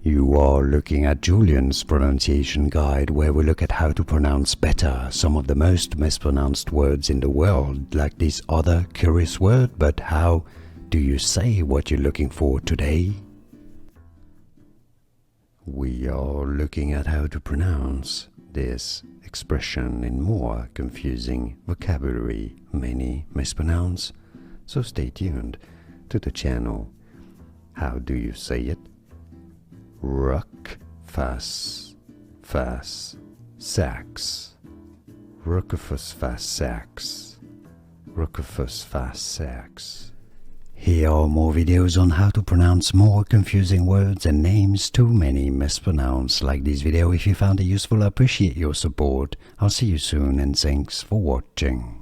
You are looking at Julian's pronunciation guide, where we look at how to pronounce better some of the most mispronounced words in the world, like this other curious word. But how do you say what you're looking for today? We are looking at how to pronounce this expression in more confusing vocabulary, many mispronounce, so stay tuned to the channel. How do you say it? RWQFSFASXC. RWQFSFASXC. RWQFSFASXC. Here are more videos on how to pronounce more confusing words and names too many mispronounced. Like this video if you found it useful. I appreciate your support. I'll see you soon and thanks for watching.